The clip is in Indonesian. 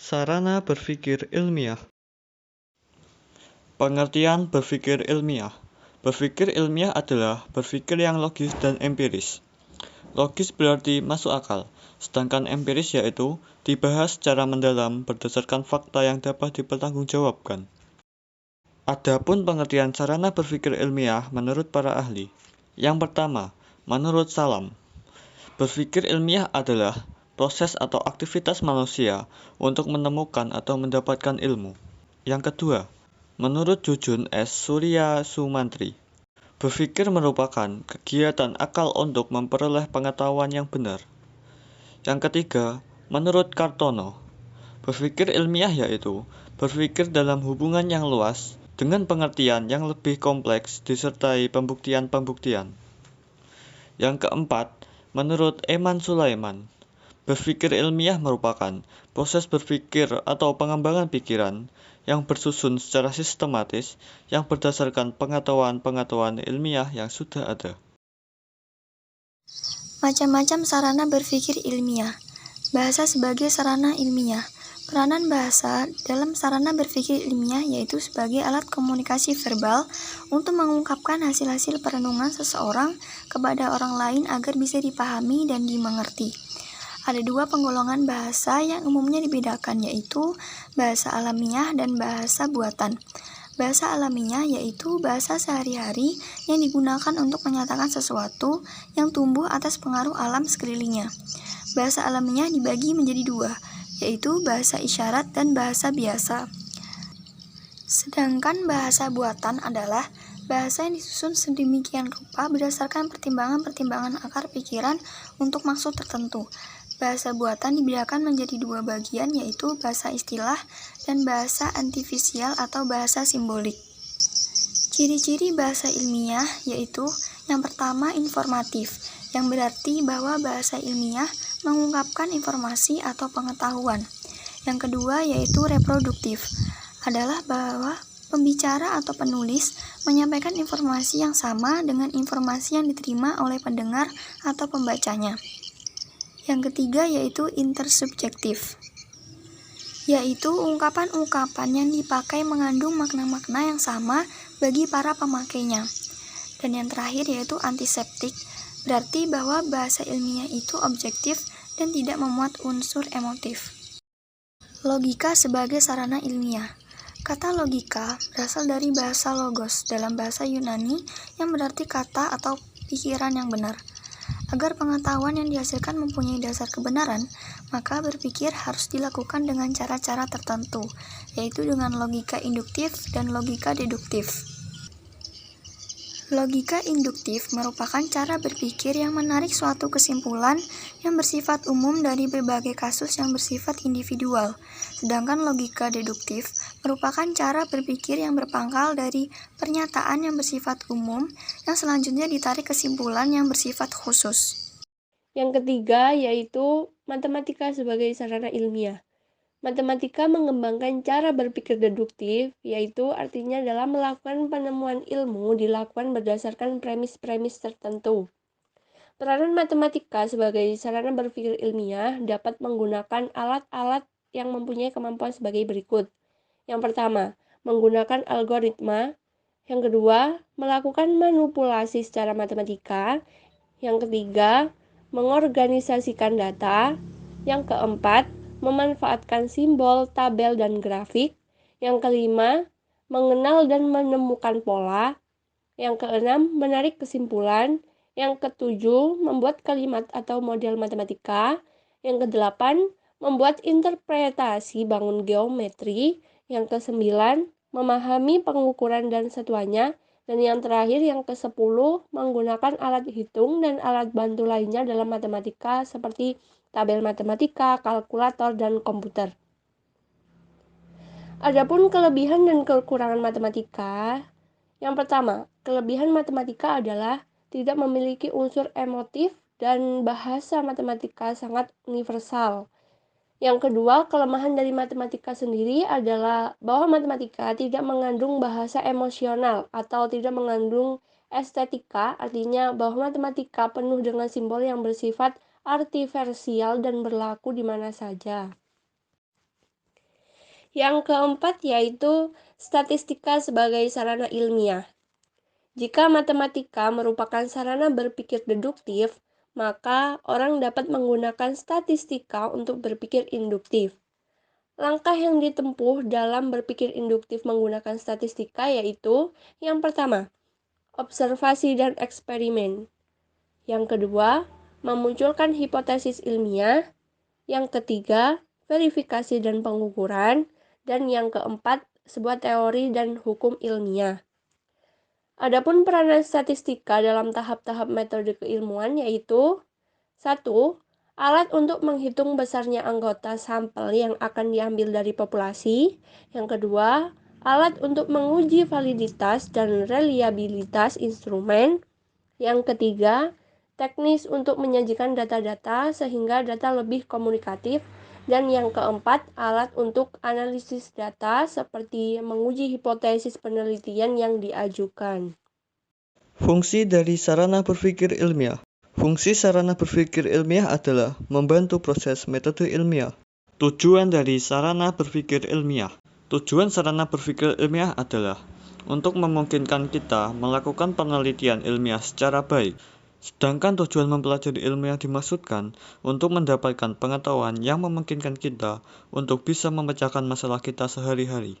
Sarana berpikir ilmiah. Pengertian berpikir ilmiah. Berpikir ilmiah adalah berpikir yang logis dan empiris. Logis berarti masuk akal, sedangkan empiris yaitu dibahas secara mendalam berdasarkan fakta yang dapat dipertanggungjawabkan. Adapun pengertian sarana berpikir ilmiah menurut para ahli. Yang pertama, menurut Salam, berpikir ilmiah adalah proses atau aktivitas manusia untuk menemukan atau mendapatkan ilmu. Yang kedua, menurut Jujun S. Surya Sumantri, berpikir merupakan kegiatan akal untuk memperoleh pengetahuan yang benar. Yang ketiga, menurut Kartono, berpikir ilmiah yaitu berpikir dalam hubungan yang luas dengan pengertian yang lebih kompleks disertai pembuktian-pembuktian. Yang keempat, menurut Eman Sulaiman, berpikir ilmiah merupakan proses berpikir atau pengembangan pikiran yang bersusun secara sistematis yang berdasarkan pengetahuan-pengetahuan ilmiah yang sudah ada. Macam-macam sarana berpikir ilmiah. Bahasa sebagai sarana ilmiah. Peranan bahasa dalam sarana berpikir ilmiah yaitu sebagai alat komunikasi verbal untuk mengungkapkan hasil-hasil perenungan seseorang kepada orang lain agar bisa dipahami dan dimengerti. Ada dua penggolongan bahasa yang umumnya dibedakan, yaitu bahasa alamiah dan bahasa buatan. Bahasa alamiah yaitu bahasa sehari-hari yang digunakan untuk menyatakan sesuatu yang tumbuh atas pengaruh alam sekelilingnya. Bahasa alamiah dibagi menjadi dua, yaitu bahasa isyarat dan bahasa biasa. Sedangkan bahasa buatan adalah bahasa yang disusun sedemikian rupa berdasarkan pertimbangan-pertimbangan akar pikiran untuk maksud tertentu. Bahasa buatan dibedakan menjadi dua bagian, yaitu bahasa istilah dan bahasa artifisial atau bahasa simbolik. Ciri-ciri bahasa ilmiah yaitu yang pertama informatif, yang berarti bahwa bahasa ilmiah mengungkapkan informasi atau pengetahuan. Yang kedua yaitu reproduktif, adalah bahwa pembicara atau penulis menyampaikan informasi yang sama dengan informasi yang diterima oleh pendengar atau pembacanya. Yang ketiga yaitu intersubjektif, yaitu ungkapan-ungkapan yang dipakai mengandung makna-makna yang sama bagi para pemakainya. Dan yang terakhir yaitu antiseptik, berarti bahwa bahasa ilmiah itu objektif dan tidak memuat unsur emotif. Logika sebagai sarana ilmiah. Kata logika berasal dari bahasa logos dalam bahasa Yunani yang berarti kata atau pikiran yang benar. Agar pengetahuan yang dihasilkan mempunyai dasar kebenaran, maka berpikir harus dilakukan dengan cara-cara tertentu, yaitu dengan logika induktif dan logika deduktif. Logika induktif merupakan cara berpikir yang menarik suatu kesimpulan yang bersifat umum dari berbagai kasus yang bersifat individual, sedangkan logika deduktif merupakan cara berpikir yang berpangkal dari pernyataan yang bersifat umum yang selanjutnya ditarik kesimpulan yang bersifat khusus. Yang ketiga yaitu matematika sebagai sarana ilmiah. Matematika mengembangkan cara berpikir deduktif, yaitu artinya dalam melakukan penemuan ilmu dilakukan berdasarkan premis-premis tertentu. Peranan matematika sebagai sarana berpikir ilmiah dapat menggunakan alat-alat yang mempunyai kemampuan sebagai berikut. Yang pertama, menggunakan algoritma. Yang kedua, melakukan manipulasi secara matematika. Yang ketiga, mengorganisasikan data. Yang keempat, memanfaatkan simbol, tabel, dan grafik. Yang kelima, mengenal dan menemukan pola. Yang keenam, menarik kesimpulan. Yang ketujuh, membuat kalimat atau model matematika. Yang kedelapan, membuat interpretasi bangun geometri. Yang kesembilan, memahami pengukuran dan satuannya. Dan yang terakhir, yang ke-10, menggunakan alat hitung dan alat bantu lainnya dalam matematika seperti tabel matematika, kalkulator, dan komputer. Adapun kelebihan dan kekurangan matematika, yang pertama, kelebihan matematika adalah tidak memiliki unsur emotif dan bahasa matematika sangat universal. Yang kedua, kelemahan dari matematika sendiri adalah bahwa matematika tidak mengandung bahasa emosional atau tidak mengandung estetika, artinya bahwa matematika penuh dengan simbol yang bersifat artifisial dan berlaku di mana saja. Yang keempat yaitu statistika sebagai sarana ilmiah. Jika matematika merupakan sarana berpikir deduktif, maka orang dapat menggunakan statistika untuk berpikir induktif. Langkah yang ditempuh dalam berpikir induktif menggunakan statistika yaitu yang pertama, observasi dan eksperimen. Yang kedua, memunculkan hipotesis ilmiah. Yang ketiga, verifikasi dan pengukuran. Dan yang keempat, sebuah teori dan hukum ilmiah. Adapun peranan statistika dalam tahap-tahap metode keilmuan yaitu 1. Alat untuk menghitung besarnya anggota sampel yang akan diambil dari populasi. Yang kedua, alat untuk menguji validitas dan reliabilitas instrumen. Yang ketiga, teknis untuk menyajikan data-data sehingga data lebih komunikatif. Dan yang keempat, alat untuk analisis data seperti menguji hipotesis penelitian yang diajukan. Fungsi dari sarana berpikir ilmiah. Fungsi sarana berpikir ilmiah adalah membantu proses metode ilmiah. Tujuan dari sarana berpikir ilmiah. Tujuan sarana berpikir ilmiah adalah untuk memungkinkan kita melakukan penelitian ilmiah secara baik. Sedangkan tujuan mempelajari ilmu yang dimaksudkan untuk mendapatkan pengetahuan yang memungkinkan kita untuk bisa memecahkan masalah kita sehari-hari.